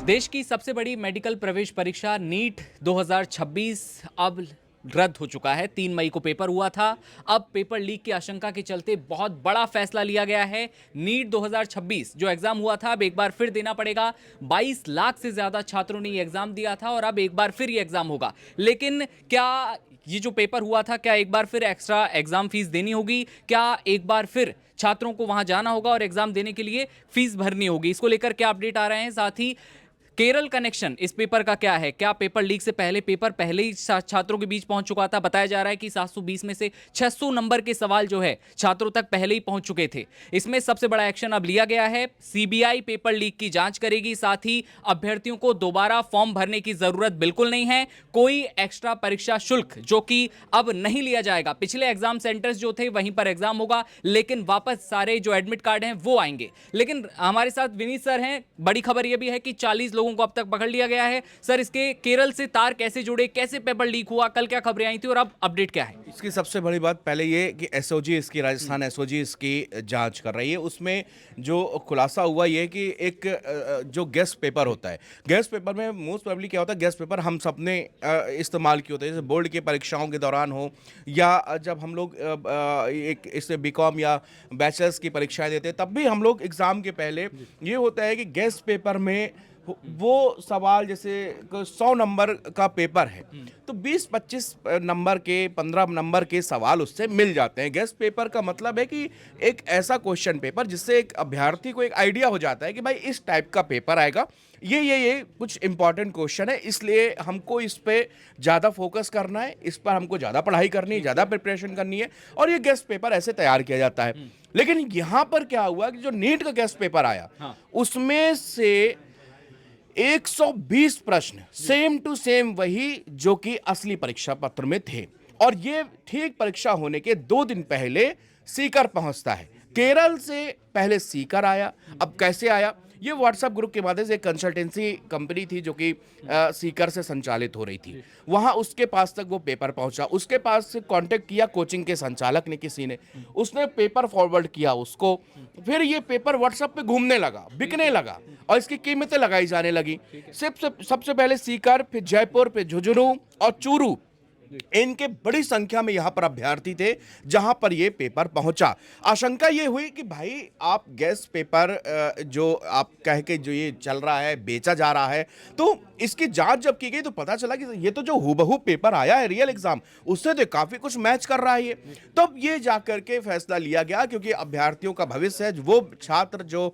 देश की सबसे बड़ी मेडिकल प्रवेश परीक्षा नीट 2026 अब रद्द हो चुका है। 3 मई को पेपर हुआ था। अब पेपर लीक की आशंका के चलते बहुत बड़ा फैसला लिया गया है। नीट 2026 जो एग्जाम हुआ था अब एक बार फिर देना पड़ेगा। 22 लाख से ज्यादा छात्रों ने ये एग्जाम दिया था और अब एक बार फिर ये एग्जाम होगा। लेकिन क्या ये जो पेपर हुआ था, क्या एक बार फिर एक्स्ट्रा एग्जाम फीस देनी होगी? क्या एक बार फिर छात्रों को वहां जाना होगा और एग्जाम देने के लिए फीस भरनी होगी? इसको लेकर क्या अपडेट आ रहे हैं? साथ ही केरल कनेक्शन इस पेपर का क्या है? क्या पेपर लीक से पहले पेपर पहले ही छात्रों के बीच पहुंच चुका था? बताया जा रहा है कि 720 में से 600 नंबर के सवाल जो है छात्रों तक पहले ही पहुंच चुके थे। इसमें सबसे बड़ा एक्शन अब लिया गया है। सीबीआई पेपर लीक की जांच करेगी। साथ ही अभ्यर्थियों को दोबारा फॉर्म भरने की जरूरत बिल्कुल नहीं है। कोई एक्स्ट्रा परीक्षा शुल्क जो कि अब नहीं लिया जाएगा। पिछले एग्जाम सेंटर्स जो थे वहीं पर एग्जाम होगा, लेकिन वापस सारे जो एडमिट कार्ड हैं वो आएंगे। लेकिन हमारे साथ विनीत सर हैं। बड़ी खबर यह भी है कि 40 लोगों को अब तक पकड़ लिया गया है। सर, इसके केरल से तार कैसे जुड़े, कैसे पेपर लीक हुआ, कल क्या खबरें आई थी और अब अपडेट क्या है? इसकी सबसे बड़ी बात पहले ये कि एसओजी इसकी राजस्थान एसओजी इसकी जांच कर रही है। उसमें जो खुलासा हुआ ये कि एक जो गेस्ट पेपर होता है, गेस्ट पेपर में मोस्ट प्रोबेबली क्या होता है, गेस्ट पेपर हम सब ने इस्तेमाल किए होते हैं, जैसे बोर्ड की परीक्षाओं के दौरान हो या जब हम लोग एक इससे बीकॉम या बैचलर्स की परीक्षाएं देते हैं तब भी हम लोग एग्ज़ाम के पहले ये होता है कि गेस्ट पेपर में वो सवाल जैसे 100 नंबर का पेपर है तो 20-25 नंबर के 15 नंबर के सवाल उससे मिल जाते हैं। गेस्ट पेपर का मतलब है कि एक ऐसा क्वेश्चन पेपर जिससे एक अभ्यर्थी को एक आइडिया हो जाता है कि भाई इस टाइप का पेपर आएगा, ये कुछ इंपॉर्टेंट क्वेश्चन है, इसलिए हमको इस पे ज़्यादा फोकस करना है, इस पर हमको ज़्यादा पढ़ाई करनी है, ज़्यादा प्रिपरेशन करनी है और ये गेस्ट पेपर ऐसे तैयार किया जाता है। लेकिन यहाँ पर क्या हुआ कि जो नीट का गेस्ट पेपर आया उसमें से 120 प्रश्न सेम टू सेम वही जो कि असली परीक्षा पत्र में थे और ये ठीक परीक्षा होने के 2 दिन पहले सीकर पहुंचता है। केरल से पहले सीकर आया। अब कैसे आया? ये व्हाट्सएप ग्रुप के माध्यम से एक कंसल्टेंसी कंपनी थी जो कि सीकर से संचालित हो रही थी। वहां उसके पास तक वो पेपर पहुंचा। उसके पास से कांटेक्ट किया कोचिंग के संचालक ने, किसी ने, उसने पेपर फॉरवर्ड किया उसको। फिर ये पेपर व्हाट्सएप पे घूमने लगा, बिकने लगा और इसकी कीमतें लगाई जाने लगी। सबसे पहले सीकर, फिर जयपुर, फिर झुंझुनू और चूरू, इनके बड़ी संख्या में यहां पर अभ्यर्थी थे जहां पर यह पेपर पहुंचा। आशंका यह हुई कि भाई आप गेस्ट पेपर जो आप कह के जो ये चल रहा है, बेचा जा रहा है, तो इसकी जांच जब की गई तो पता चला कि ये तो जो हूबहू पेपर आया है रियल एग्जाम, उससे तो काफी कुछ मैच कर रहा है ये। तब ये जाकर के फैसला लिया गया क्योंकि अभ्यर्थियों का भविष्य है। वो छात्र जो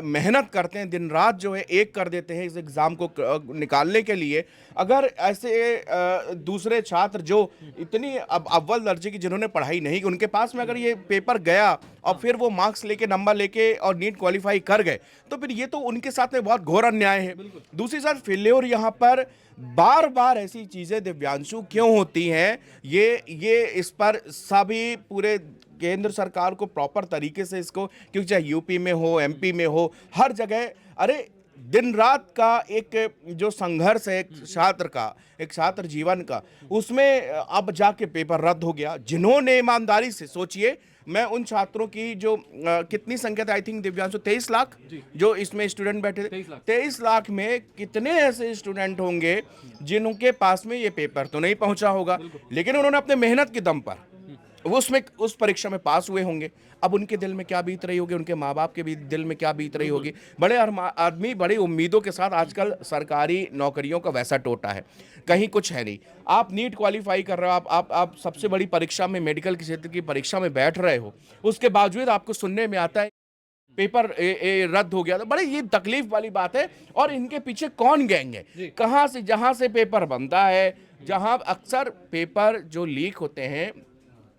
मेहनत करते हैं, दिन रात जो है एक कर देते हैं इस एग्जाम को निकालने के लिए, अगर ऐसे दूसरे छात्र जो इतनी अव्वल दर्जे की जिन्होंने पढ़ाई नहीं की, उनके पास में अगर ये पेपर गया और फिर वो मार्क्स लेके, नंबर लेके और नीट क्वालिफाई कर गए तो फिर ये तो उनके साथ में बहुत घोर अन्याय है। दूसरी साइड फेल्योर यहाँ पर बार बार ऐसी चीजें दिव्यांशु क्यों होती हैं, ये इस पर सभी पूरे केंद्र सरकार को प्रॉपर तरीके से इसको, क्योंकि चाहे यूपी में हो, एमपी में हो, हर जगह अरे दिन रात का एक जो संघर्ष है एक छात्र जीवन का, उसमें अब जाके पेपर रद्द हो गया। जिन्होंने ईमानदारी से, सोचिए, मैं उन छात्रों की जो कितनी संख्या थी, आई थिंक दिव्यांशु 23 लाख जो इसमें स्टूडेंट बैठे थे, 23 लाख में कितने ऐसे स्टूडेंट होंगे जिनके पास में ये पेपर तो नहीं पहुंचा होगा, लेकिन उन्होंने अपने मेहनत के दम पर उसमें उस परीक्षा में पास हुए होंगे। अब उनके दिल में क्या बीत रही होगी, उनके माँ बाप के भी दिल में क्या बीत रही होगी। बड़े आदमी बड़ी उम्मीदों के साथ, आजकल सरकारी नौकरियों का वैसा टोटा है, कहीं कुछ है नहीं। आप नीट क्वालिफाई कर रहे हो, आप सबसे बड़ी परीक्षा में, मेडिकल के क्षेत्र की परीक्षा में बैठ रहे हो, उसके बावजूद आपको सुनने में आता है पेपर रद्द हो गया। तो बड़ी ये तकलीफ वाली बात है। और इनके पीछे कौन गैंग है, कहाँ से, जहाँ से पेपर बनता है, जहाँ अक्सर पेपर जो लीक होते हैं,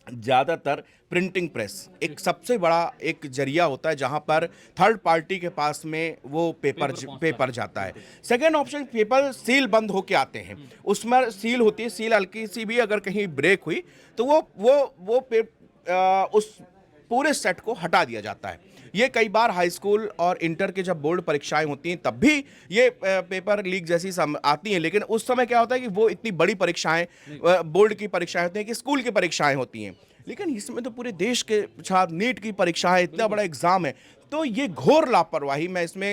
ज़्यादातर प्रिंटिंग प्रेस एक सबसे बड़ा एक जरिया होता है जहां पर थर्ड पार्टी के पास में वो पेपर जाता है। सेकेंड ऑप्शन, पेपर सील बंद होके आते हैं, उसमें सील होती है, सील हल्की सी भी अगर कहीं ब्रेक हुई तो वो उस पूरे सेट को हटा दिया जाता है। ये कई बार हाई स्कूल और इंटर के जब बोर्ड परीक्षाएं होती हैं तब भी ये पेपर लीक जैसी आती हैं, लेकिन उस समय क्या होता है कि वो इतनी बड़ी परीक्षाएं बोर्ड की परीक्षाएं होती हैं कि स्कूल की परीक्षाएं होती हैं, लेकिन इसमें तो पूरे देश के छात्र नीट की परीक्षाएं, इतना बड़ा एग्जाम है। तो ये घोर लापरवाही, मैं इसमें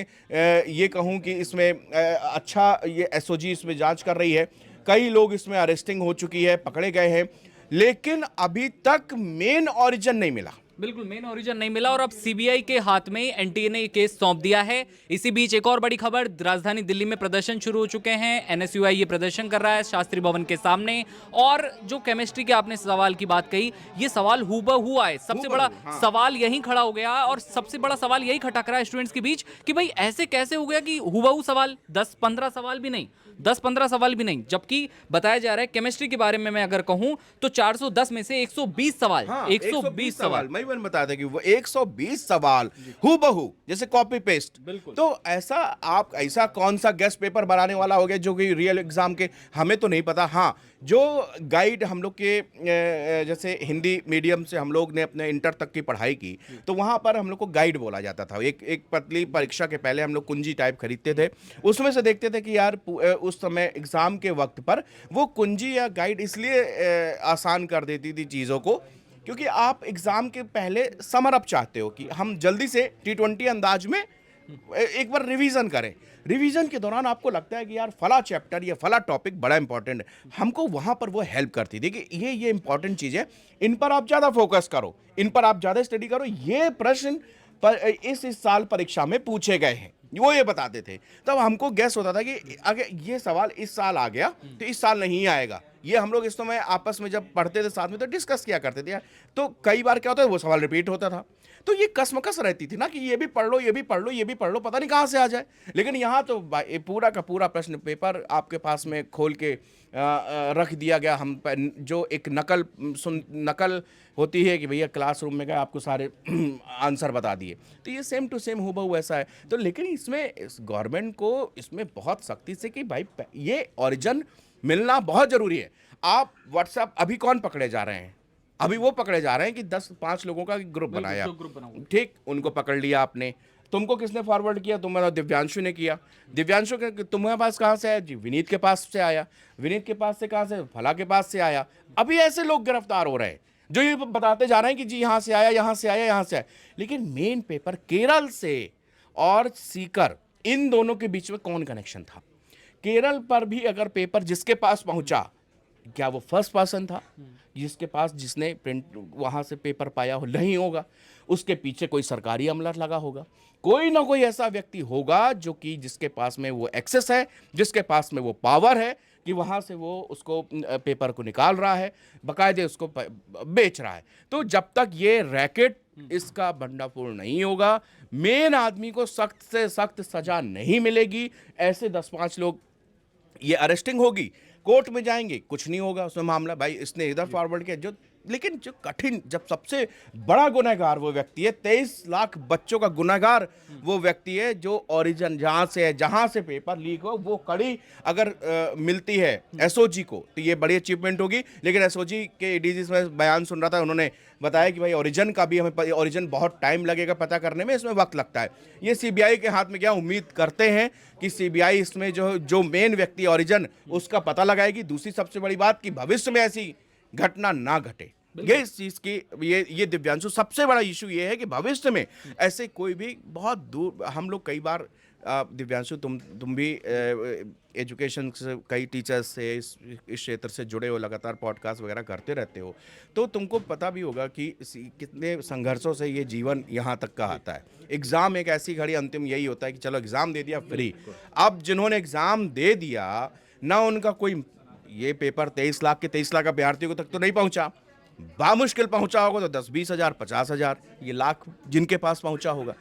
ये कहूँ कि इसमें अच्छा ये एसओजी इसमें जांच कर रही है, कई लोग इसमें अरेस्टिंग हो चुकी है, पकड़े गए हैं, लेकिन अभी तक मेन ओरिजिन नहीं मिला। बिल्कुल मेन ओरिजिन नहीं मिला और अब सीबीआई के हाथ में एनटीए ने केस सौंप दिया है। इसी बीच एक और बड़ी खबर, राजधानी दिल्ली में प्रदर्शन शुरू हो चुके हैं। एनएसयूआई ये प्रदर्शन कर रहा है शास्त्री भवन के सामने। और जो केमिस्ट्री के आपने सवाल की बात कही, ये सवाल हूबहू आए, सबसे बड़ा सवाल यही खड़ा हो गया और सबसे बड़ा सवाल यही खटक रहा है स्टूडेंट्स के बीच कि भाई ऐसे कैसे हो गया कि हूबहू सवाल, 10-15 सवाल भी नहीं, 10-15 सवाल भी नहीं, जबकि बताया जा रहा है केमिस्ट्री के बारे में मैं अगर कहूं तो 410 में से 120 सवाल, 120 सवाल मैं बता दें कि वो 120 सवाल हूबहू जैसे कॉपी पेस्ट। तो ऐसा कौन सा गेस्ट पेपर बनाने वाला हो गया जो कि रियल एग्जाम के, हमें तो नहीं पता। हाँ, जो गाइड हम लोग के जैसे हिंदी मीडियम से हम लोग ने अपने इंटर तक की पढ़ाई की, तो वहां पर हम लोग को गाइड बोला जाता था। एक पतली परीक्षा के पहले हम लोग कुंजी टाइप खरीदते थे, उसमें से देखते थे कि यार उस समय एग्जाम के वक्त पर वो कुंजी या गाइड इसलिए आसान कर देती थी चीज़ों को क्योंकि आप एग्जाम के पहले समर अप चाहते हो कि हम जल्दी से T20 अंदाज में एक बार रिवीजन करें। रिवीजन के दौरान आपको लगता है कि यार फला चैप्टर या फला टॉपिक बड़ा इंपॉर्टेंट है, हमको वहां पर वो हेल्प करती थी कि ये इंपॉर्टेंट चीज़ है, इन पर आप ज़्यादा फोकस करो, इन पर आप ज़्यादा स्टडी करो, ये प्रश्न इस साल परीक्षा में पूछे गए हैं, वो ये बताते थे। तब हमको गैस होता था कि अगर ये सवाल इस साल आ गया तो इस साल नहीं आएगा। ये हम लोग इस समय आपस में जब पढ़ते थे साथ में तो डिस्कस किया करते थे, तो कई बार क्या होता है वो सवाल रिपीट होता था, तो ये कसमकस रहती थी ना कि ये भी पढ़ लो, ये भी पढ़ लो, ये भी पढ़ लो, पता नहीं कहाँ से आ जाए। लेकिन यहाँ तो पूरा का पूरा प्रश्न पेपर आपके पास में खोल के रख दिया गया। हम जो एक नकल होती है कि भैया क्लासरूम में गए आपको सारे आंसर बता दिए, तो ये सेम टू सेम हूबहू ऐसा है। तो लेकिन इसमें गवर्नमेंट को इसमें बहुत सख्ती से कि भाई ये ओरिजिन मिलना बहुत जरूरी है। आप व्हाट्सएप अभी कौन पकड़े जा रहे हैं, अभी वो पकड़े जा रहे हैं कि 10-5 लोगों का ग्रुप बनाया, ठीक, उनको पकड़ लिया आपने, तुमको किसने फॉरवर्ड किया, तुम्हारा दिव्यांशु ने किया, दिव्यांशु के तुम्हारे पास कहाँ से आया जी, विनीत के पास से आया, विनीत के पास से कहाँ से, फला के पास से आया। अभी ऐसे लोग गिरफ्तार हो रहे हैं जो ये बताते जा रहे हैं कि जी यहाँ से आया, यहाँ से आया, यहाँ से आया, लेकिन मेन पेपर केरल से और सीकर, इन दोनों के बीच में कौन कनेक्शन था? केरल पर भी अगर पेपर जिसके पास पहुंचा, क्या वो फर्स्ट पर्सन था जिसके पास, जिसने प्रिंट वहां से पेपर पाया हो? नहीं होगा, उसके पीछे कोई सरकारी अमला लगा होगा, कोई ना कोई ऐसा व्यक्ति होगा जो कि जिसके पास में वो एक्सेस है, जिसके पास में वो पावर है कि वहां से वो उसको पेपर को निकाल रहा है, बाकायदे उसको बेच रहा है। तो जब तक ये रैकेट इसका भंडाफोड़ नहीं होगा, मेन आदमी को सख्त से सख्त सजा नहीं मिलेगी, ऐसे 10-5 लोग, ये अरेस्टिंग होगी, कोर्ट में जाएंगे, कुछ नहीं होगा उसमें मामला, भाई इसने इधर फॉरवर्ड किया जो। लेकिन जो कठिन, जब सबसे बड़ा गुनहगार वो व्यक्ति है, 23 लाख बच्चों का गुनहगार वो व्यक्ति है, जो ओरिजिन जहां से है, जहां से पेपर लीक हो, वो कड़ी अगर मिलती है एसओजी को तो ये बड़ी अचीवमेंट होगी। लेकिन एसओजी के एडीजी में बयान सुन रहा था, उन्होंने बताया कि भाई ओरिजिन का भी हमें, ओरिजिन बहुत टाइम लगेगा पता करने में, इसमें वक्त लगता है। ये सीबीआई के हाथ में, क्या उम्मीद करते हैं कि सीबीआई इसमें जो मेन व्यक्ति ओरिजिन उसका पता लगाएगी। दूसरी सबसे बड़ी बात कि भविष्य में ऐसी घटना ना घटे, ये इस चीज की, ये दिव्यांशु सबसे बड़ा इशू ये है कि भविष्य में ऐसे कोई भी बहुत दूर, हम लोग कई बार दिव्यांशु तुम भी एजुकेशन से, कई टीचर्स से इस क्षेत्र से जुड़े हो, लगातार पॉडकास्ट वगैरह करते रहते हो, तो तुमको पता भी होगा कि कितने संघर्षों से ये जीवन यहाँ तक का आता है। एग्ज़ाम एक ऐसी घड़ी, अंतिम यही होता है कि चलो एग्ज़ाम दे दिया, फ्री। अब जिन्होंने एग्ज़ाम दे दिया ना, उनका कोई ये पेपर 23 लाख के 23 लाख अभ्यर्थियों तक तो नहीं पहुँचा, बामुश्किल पहुँचा होगा तो 10-20 हज़ार, 50 हज़ार, ये लाख जिनके पास पहुँचा होगा।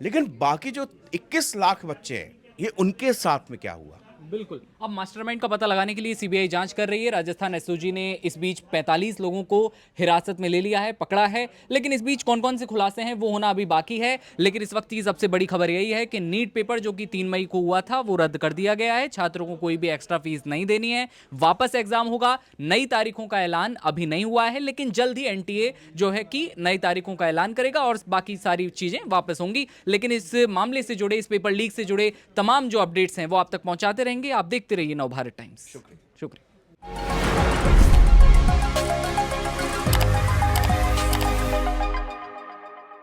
लेकिन बाकी जो 21 लाख बच्चे हैं, ये उनके साथ में क्या हुआ? बिल्कुल। अब मास्टरमाइंड का पता लगाने के लिए सीबीआई जांच कर रही है। राजस्थान एसओजी ने इस बीच 45 लोगों को हिरासत में ले लिया है, पकड़ा है। लेकिन इस बीच कौन कौन से खुलासे हैं वो होना अभी बाकी है। लेकिन इस वक्त की सबसे बड़ी खबर यही है कि नीट पेपर जो कि 3 मई को हुआ था वो रद्द कर दिया गया है। छात्रों को कोई भी एक्स्ट्रा फीस नहीं देनी है, वापस एग्जाम होगा। नई तारीखों का ऐलान अभी नहीं हुआ है, लेकिन जल्द ही एनटीए जो है कि नई तारीखों का ऐलान करेगा और बाकी सारी चीजें वापस होंगी। लेकिन इस मामले से जुड़े, इस पेपर लीक से जुड़े तमाम जो अपडेट्स हैं वो आप तक पहुंचाते रहेंगे। आप देखते रहिए नवभारत टाइम्स। शुक्रिया।